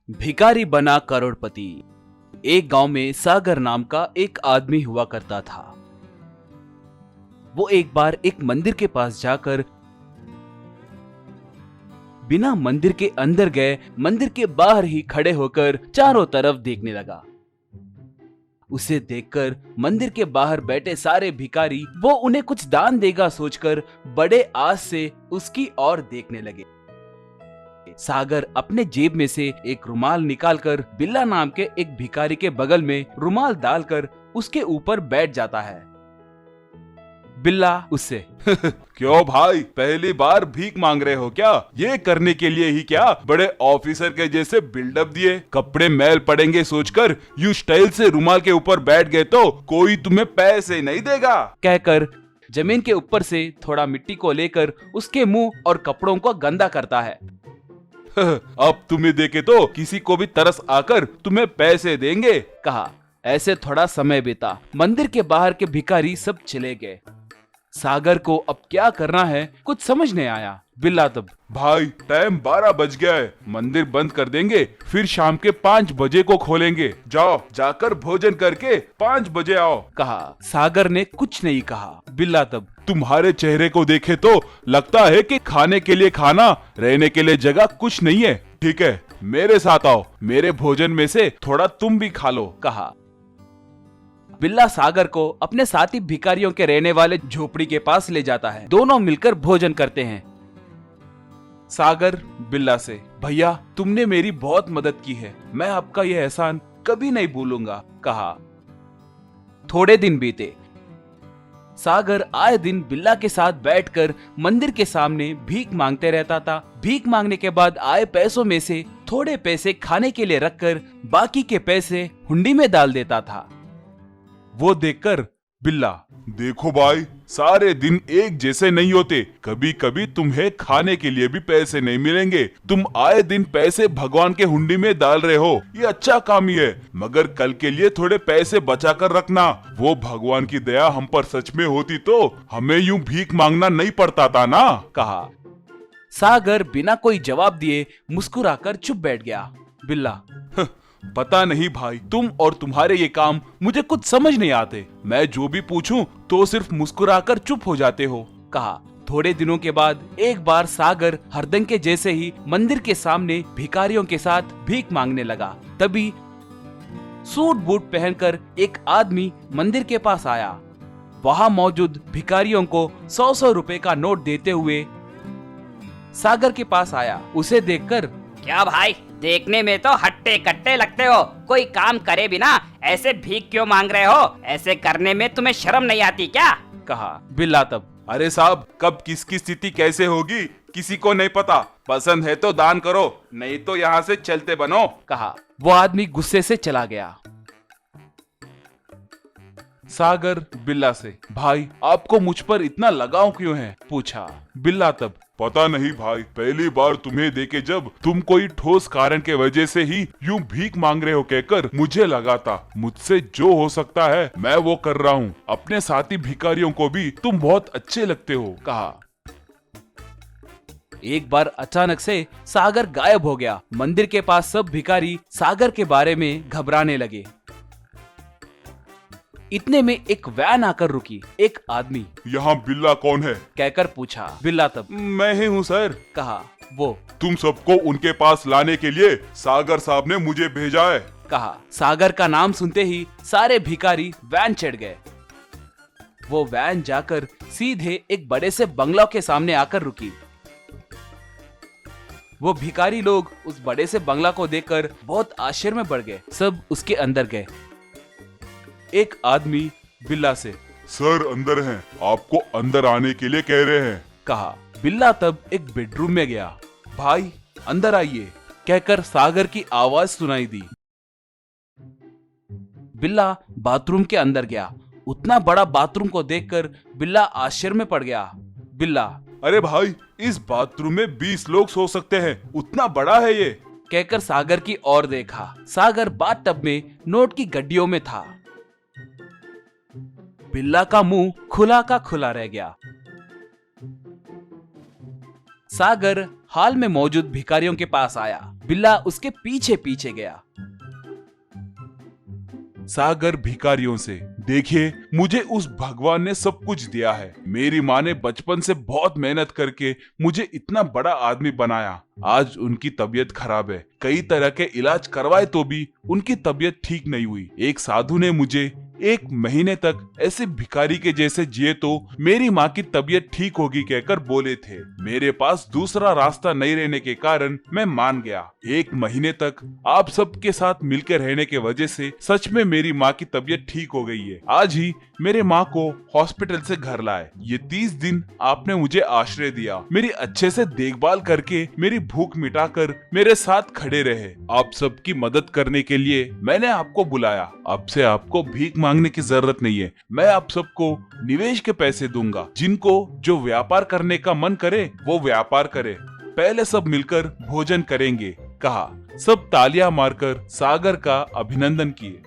भिखारी बना करोड़पति। एक गांव में सागर नाम का एक आदमी हुआ करता था। वो एक बार एक मंदिर के पास जाकर बिना मंदिर के अंदर गए मंदिर के बाहर ही खड़े होकर चारों तरफ देखने लगा। उसे देखकर मंदिर के बाहर बैठे सारे भिखारी वो उन्हें कुछ दान देगा सोचकर बड़े आस से उसकी ओर देखने लगे। सागर अपने जेब में से एक रुमाल निकालकर बिल्ला नाम के एक भिखारी के बगल में रुमाल डालकर उसके ऊपर बैठ जाता है। बिल्ला उससे क्यों भाई, पहली बार भीख मांग रहे हो क्या? ये करने के लिए ही क्या बड़े ऑफिसर के जैसे बिल्डअप दिए? कपड़े मैल पड़ेंगे सोचकर यूं स्टाइल से रुमाल के ऊपर बैठ गए तो कोई तुम्हें पैसे नहीं देगा। कहकर जमीन के ऊपर से थोड़ा मिट्टी को लेकर उसके मुंह और कपड़ों को गंदा करता है। अब तुम्हें देखे तो किसी को भी तरस आकर तुम्हें पैसे देंगे, कहा। ऐसे थोड़ा समय बीता। मंदिर के बाहर के भिखारी सब चले गए। सागर को अब क्या करना है कुछ समझ नहीं आया। बिल्ला तब, भाई टाइम 12 बज गया है, मंदिर बंद कर देंगे, फिर शाम के 5 बजे को खोलेंगे। जाओ जाकर भोजन करके 5 बजे आओ, कहा। सागर ने कुछ नहीं कहा। बिल्ला तब, तुम्हारे चेहरे को देखे तो लगता है कि खाने के लिए खाना, रहने के लिए जगह कुछ नहीं है। ठीक है, मेरे साथ आओ, मेरे भोजन में से थोड़ा तुम भी खा लो, कहा। बिल्ला सागर को अपने साथी भिखारियों के रहने वाले झोपड़ी के पास ले जाता है। दोनों मिलकर भोजन करते हैं। सागर बिल्ला से, भैया तुमने मेरी बहुत मदद की है, मैं आपका यह एहसान कभी नहीं भूलूंगा, कहा। थोड़े दिन बीते। सागर आए दिन बिल्ला के साथ बैठकर मंदिर के सामने भीख मांगते रहता था। भीख मांगने के बाद आए पैसों में से थोड़े पैसे खाने के लिए रखकर बाकी के पैसे हुंडी में डाल देता था। वो देखकर बिल्ला, देखो भाई, सारे दिन एक जैसे नहीं होते, कभी कभी तुम्हें खाने के लिए भी पैसे नहीं मिलेंगे। तुम आए दिन पैसे भगवान के हुंडी में डाल रहे हो, ये अच्छा काम ही है, मगर कल के लिए थोड़े पैसे बचा कर रखना। वो भगवान की दया हम पर सच में होती तो हमें यूं भीख मांगना नहीं पड़ता था ना, कहा। सागर बिना कोई जवाब दिए मुस्कुराकर चुप बैठ गया। बिल्ला, पता नहीं भाई, तुम और तुम्हारे ये काम मुझे कुछ समझ नहीं आते। मैं जो भी पूछूं तो सिर्फ मुस्कुराकर चुप हो जाते हो, कहा। थोड़े दिनों के बाद एक बार सागर हरदंग के जैसे ही मंदिर के सामने भिखारियों के साथ भीख मांगने लगा। तभी सूट बूट पहनकर एक आदमी मंदिर के पास आया। वहां मौजूद भिखारियों को 100-100 रुपए का नोट देते हुए सागर के पास आया। उसे देखकर, क्या भाई, देखने में तो हट्टे कट्टे लगते हो, कोई काम करे बिना ऐसे भीख क्यों मांग रहे हो? ऐसे करने में तुम्हें शर्म नहीं आती क्या, कहा। बिल्ला तब, अरे साहब, कब किसकी स्थिति कैसे होगी किसी को नहीं पता। पसंद है तो दान करो, नहीं तो यहाँ से चलते बनो, कहा। वो आदमी गुस्से से चला गया। सागर बिल्ला से, भाई आपको मुझ पर इतना लगाव क्यों है, पूछा। बिल्ला तब, पता नहीं भाई, पहली बार तुम्हें देखे जब तुम कोई ठोस कारण के वजह से ही यूं भीख मांग रहे हो कहकर मुझे लगा था मुझसे जो हो सकता है मैं वो कर रहा हूँ। अपने साथी भिखारियों को भी तुम बहुत अच्छे लगते हो, कहा। एक बार अचानक से सागर गायब हो गया। मंदिर के पास सब भिखारी सागर के बारे में घबराने लगे। इतने में एक वैन आकर रुकी। एक आदमी, यहाँ बिल्ला कौन है, कहकर पूछा। बिल्ला तब, मैं ही हूँ सर, कहा। वो, तुम सबको उनके पास लाने के लिए सागर साहब ने मुझे भेजा है, कहा। सागर का नाम सुनते ही सारे भिखारी वैन चढ़ गए। वो वैन जाकर सीधे एक बड़े से बंगला के सामने आकर रुकी। वो भिखारी लोग उस बड़े से बंगला को देखकर बहुत आश्चर्य में पड़ गए। सब उसके अंदर गए। एक आदमी बिल्ला से, सर अंदर हैं, आपको अंदर आने के लिए कह रहे हैं, कहा। बिल्ला तब एक बेडरूम में गया। भाई अंदर आइए, कहकर सागर की आवाज सुनाई दी। बिल्ला बाथरूम के अंदर गया। उतना बड़ा बाथरूम को देखकर बिल्ला आश्चर्य में पड़ गया। बिल्ला, अरे भाई, इस बाथरूम में 20 लोग सो सकते हैं, उतना बड़ा है ये, कहकर सागर की ओर देखा। सागर बाथटब में नोट की गड्डियों में था। बिल्ला का मुंह खुला का खुला रह गया। सागर हाल में मौजूद भिखारियों के पास आया। बिल्ला उसके पीछे पीछे गया। सागर भिखारियों से, देखिए मुझे उस भगवान ने सब कुछ दिया है। मेरी माँ ने बचपन से बहुत मेहनत करके मुझे इतना बड़ा आदमी बनाया। आज उनकी तबीयत खराब है। कई तरह के इलाज करवाए तो भी उनकी तबीयत ठीक नहीं हुई। एक साधु ने मुझे 1 महीने तक ऐसे भिखारी के जैसे जिए तो मेरी माँ की तबीयत ठीक होगी कहकर बोले थे। मेरे पास दूसरा रास्ता नहीं रहने के कारण मैं मान गया। 1 महीने तक आप सबके साथ मिलकर रहने के वजह से सच में मेरी माँ की तबीयत ठीक हो गई है। आज ही मेरे माँ को हॉस्पिटल से घर लाए। ये 30 दिन आपने मुझे आश्रय दिया, मेरी अच्छे से देखभाल करके मेरी भूख मिटाकर मेरे साथ खड़े रहे। आप सबकी मदद करने के लिए मैंने आपको बुलाया। अब से आपको भीख मांगने की जरूरत नहीं है। मैं आप सबको निवेश के पैसे दूंगा। जिनको जो व्यापार करने का मन करे वो व्यापार करे। पहले सब मिलकर भोजन करेंगे, कहा। सब तालियां मारकर सागर का अभिनंदन किए।